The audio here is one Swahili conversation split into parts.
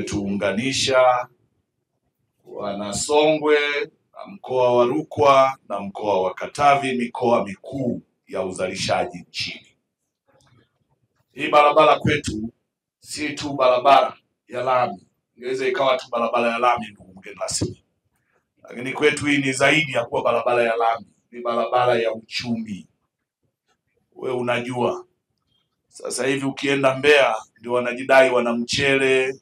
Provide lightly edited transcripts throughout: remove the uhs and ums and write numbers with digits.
Tuunganisha Wanasongwe na mkoa wa Rukwa na mkoa wa Katavi, mikoa mikuu ya uzalishaji nchini. Hii barabara kwetu si tu barabara ya lami, inaweza ikawa tu barabara ya lami ndugu mgeni rasmi, lakini kwetu hii ni zaidi ya kuwa barabara ya lami, ni barabara ya uchumi. Wewe unajua sasa hivi ukienda Mbeya ndio wanajidai wana mchele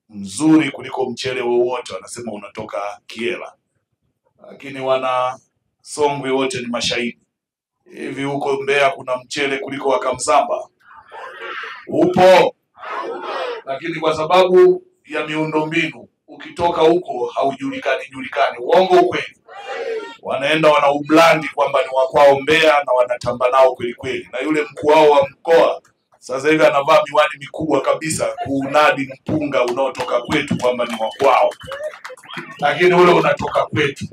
mzuri kuliko mchele wowote, wanasema unatoka Kyela, lakini wana Songwe wote ni mashahidi. Hivi huko Mbeya kuna mchele kuliko wa Kamsamba? Upo, lakini kwa sababu ya miundombinu ukitoka huko haujulikani. Uongo ukweli? Wanaenda wanaublandi kwamba ni wa kwao Mbeya na wanatamba nao kweli kweli, na yule mkuu wao wa mkoa sasa hivi anavaa miwani mikubwa kabisa kuunadi mpunga unaotoka kwetu kwamba ni wa kwao, lakini ule unatoka kwetu.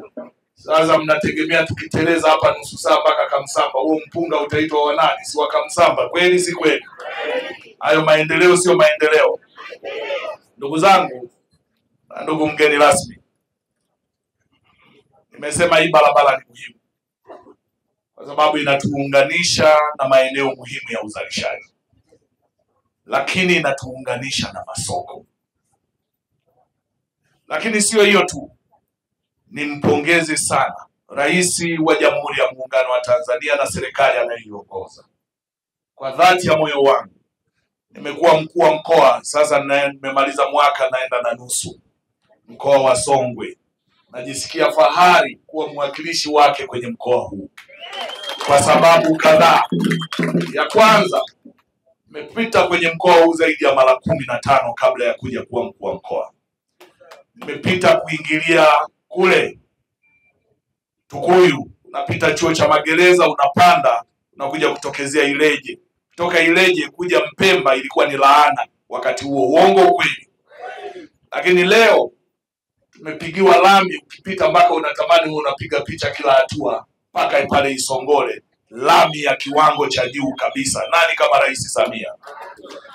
Sasa mnategemea tukiteleza hapa nusu saa mpaka Kamsamba, huo mpunga utaitwa wa nani? Si wa Kamsamba? Kweli si kweli? Hayo maendeleo sio maendeleo, ndugu zangu na ndugu mgeni rasmi. Nimesema hii barabara ni muhimu kwa sababu inatuunganisha na maeneo muhimu ya uzalishaji, lakini inatuunganisha na masoko. Lakini sio hiyo tu, nimpongeze sana Rais wa Jamhuri ya Muungano wa Tanzania na serikali anayoiongoza. Kwa dhati ya moyo wangu, nimekuwa mkuu wa mkoa sasa, nimemaliza mwaka naenda na nusu mkoa wa Songwe. Najisikia fahari kuwa mwakilishi wake kwenye mkoa huu kwa sababu kadhaa. Ya kwanza, nimepita kwenye mkoa huu zaidi ya mara 15 kabla ya kuja kuwa mkuu wa mkoa. Nimepita kuingilia kule Tukuyu, unapita chuo cha magereza, unapanda unakuja kutokezea Ileje. Kutoka Ileje kuja Mpemba ilikuwa ni laana wakati huo. Uongo kweli? Lakini leo tumepigiwa lami, ukipita mpaka unatamani unapiga picha kila hatua, mpaka pale Isongole, lami ya kiwango cha juu kabisa. Nani kama Rais Samia?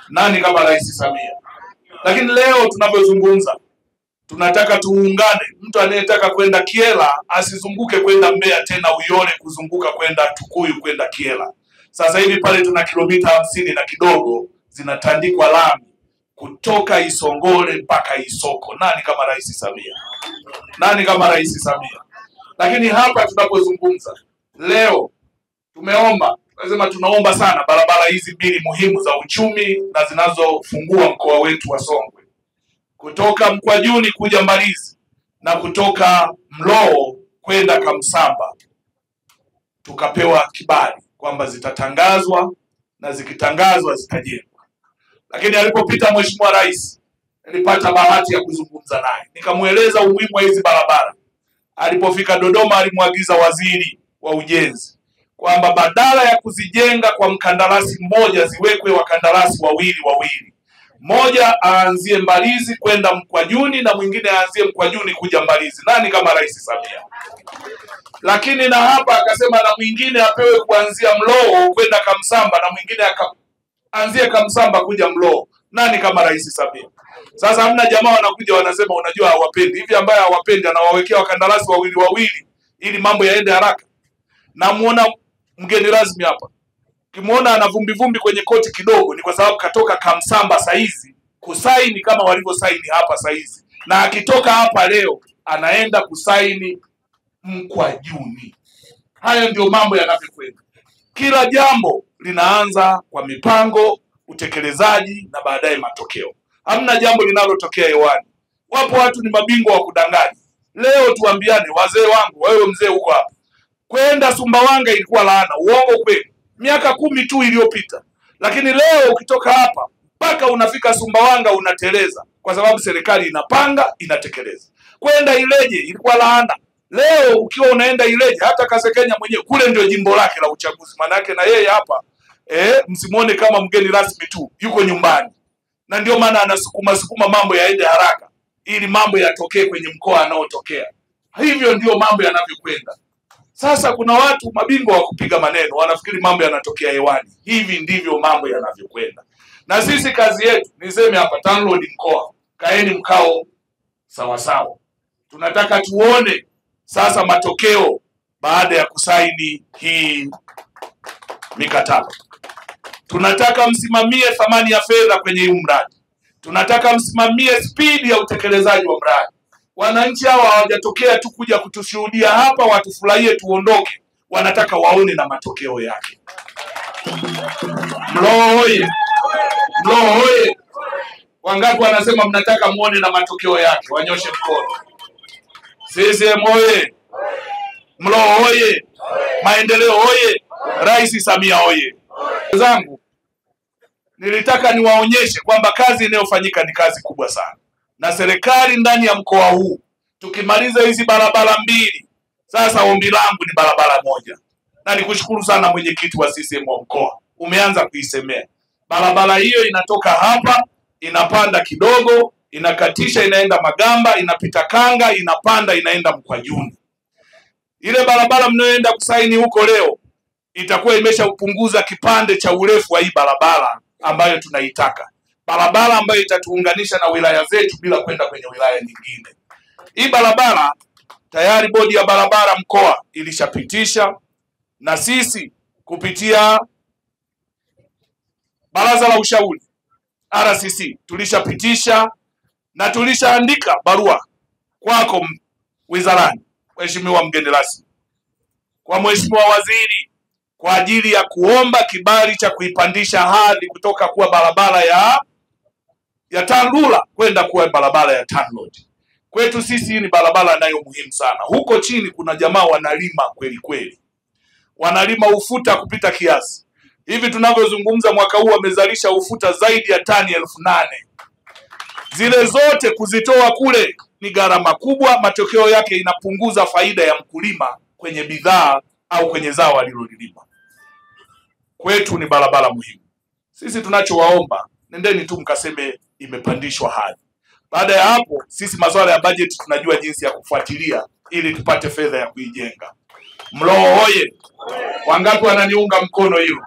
Nani kama Rais Samia? Lakini leo tunavyozungumza tunataka tuungane. Mtu anayetaka kwenda Kyela asizunguke kwenda Mbeya tena Uyole kuzunguka kwenda Tukuyu kwenda Kyela. Sasa hivi pale tuna kilomita 50 na kidogo zinatandikwa lami kutoka Isongole mpaka Isoko. Nani kama Rais Samia? Nani kama Rais Samia? Lakini hapa tunapozungumza leo tumeomba, lazima tunaomba sana barabara hizi mbili muhimu za uchumi na zinazofungua mkoa wetu wa Songwe, kutoka Mkwajuni kuja Mbalizi na kutoka Mloo kwenda Kamsamba. Tukapewa kibali kwamba zitatangazwa na zikitangazwa zitajengwa. Lakini alipopita Mheshimiwa Rais, nilipata bahati ya kuzungumza naye, nikamueleza umuhimu wa hizi barabara. Alipofika Dodoma, alimwagiza waziri wa ujenzi kwamba badala ya kuzijenga kwa mkandarasi mmoja ziwekwe wakandarasi wawili. Mmoja aanzie Mbalizi kwenda Mkwajuni na mwingine aanzie Mkwajuni kuja Mbalizi. Nani kama Rais Samia? Lakini na hapa akasema na mwingine apewe kuanzia Mloo kwenda Kamsamba na mwingine aanzie Kamsamba kuja Mloo. Nani kama Rais Samia? Sasa hamna jamaa wanakuja wanasema unajua hawapendi. Hivi ambaye hawapendi anawawekea wakandarasi wawili ili mambo yaende haraka. Na muona mgeni rasmi hapa, kimuona ana vumbi kwenye koti kidogo, ni kwa sababu katoka Kamsamba saizi kusaini kama walivyosaini hapa saizi, na akitoka hapa leo anaenda kusaini Mkwajuni. Hayo ndio mambo yanavyokwenda. Kila jambo linaanza kwa mipango, utekelezaji na baadaye matokeo. Hamna jambo linalotokea hewani. Wapo watu ni mabingwa wa kudanganya. Leo tuambiane, wazee wangu, wewe mzee uko hapa, kwenda Sumbawanga ilikuwa laana. Uongo kweli? Miaka 10 tu iliyopita. Lakini leo ukitoka hapa mpaka unafika Sumbawanga unateleza kwa sababu serikali inapanga, inatekeleza. Kwenda Ileje ilikuwa laana. Leo ukiwa unaenda Ileje, hata Kasekenya mwenyewe kule ndio jimbo lake la uchaguzi. Maana yake na yeye hapa msimuone kama mgeni rasmi tu, yuko nyumbani. Na ndio maana anasukuma mambo yaende haraka ili mambo yatokee kwenye mkoa anaotokea. Hivyo ndio mambo yanavyokwenda. Sasa kuna watu mabingwa wa kupiga maneno wanafikiri mambo yanatokea hewani. Hivi ndivyo mambo yanavyokwenda. Na sisi kazi yetu, niseme hapa TANROADS mkoa, kaeni mkao sawa sawa. Tunataka tuone sasa matokeo baada ya kusaini hii mikataba. Tunataka msimamie thamani ya fedha kwenye huu mradi. Tunataka msimamie spidi ya utekelezaji wa mradi. Wananchi hawa hawajatokea tu kuja kutushuhudia hapa watufurahie tuondoke. Wanataka waone na matokeo yake. Mlowo hoye! Mlowo hoye! Wangapi wanasema mnataka muone na matokeo yake? Wanyoshe mkono. CCM hoye! Mlowo hoye! Maendeleo hoye! Rais Samia hoye! Zangu, nilitaka niwaonyeshe kwamba kazi inayofanyika ni kazi kubwa sana. Na serikali ndani ya mkoa huu, tukimaliza hizi barabara mbili, sasa ombi langu ni barabara moja. Na nikushukuru sana mwenyekiti wa CCM wa mkoa, umeanza kuisemea. Barabara hiyo inatoka hapa, inapanda kidogo, inakatisha inaenda Magamba, inapita Kanga, inapanda inaenda Mkwajuni. Ile barabara mnayoenda kusaini huko leo itakuwa imeshaupunguza kipande cha urefu wa hii barabara ambayo tunaitaka. Barabara ambayo itatuunganisha na wilaya zetu bila kwenda kwenye wilaya nyingine. Hii barabara tayari bodi ya barabara mkoa ilishapitisha, na sisi kupitia baraza la ushauri RCC tulishapitisha na tulishaandika barua kwako wizarani, Mheshimiwa mgeni rasmi, kwa Mheshimiwa waziri kwa ajili ya kuomba kibali cha kuipandisha hadhi kutoka kuwa barabara ya TANRURA kwenda kuwa barabara ya TANROADS. Kwetu sisi ni barabara nayo muhimu sana. Huko chini kuna jamaa wanalima kweli kweli. Wanalima ufuta kupita kiasi. Hivi tunavyozungumza mwaka huu wamezalisha ufuta zaidi ya tani 8,000. Zile zote kuzitoa kule ni gharama kubwa, matokeo yake inapunguza faida ya mkulima kwenye bidhaa au kwenye zao alilolima. Kwetu ni barabara muhimu. Sisi tunachowaomba, nendeni tu mkaseme imepandishwa hadhi. Baada ya hapo sisi masuala ya bajeti tunajua jinsi ya kufuatilia ili tupate fedha ya kuijenga. Mlowo hoye! Wangapi wananiunga mkono hiyo?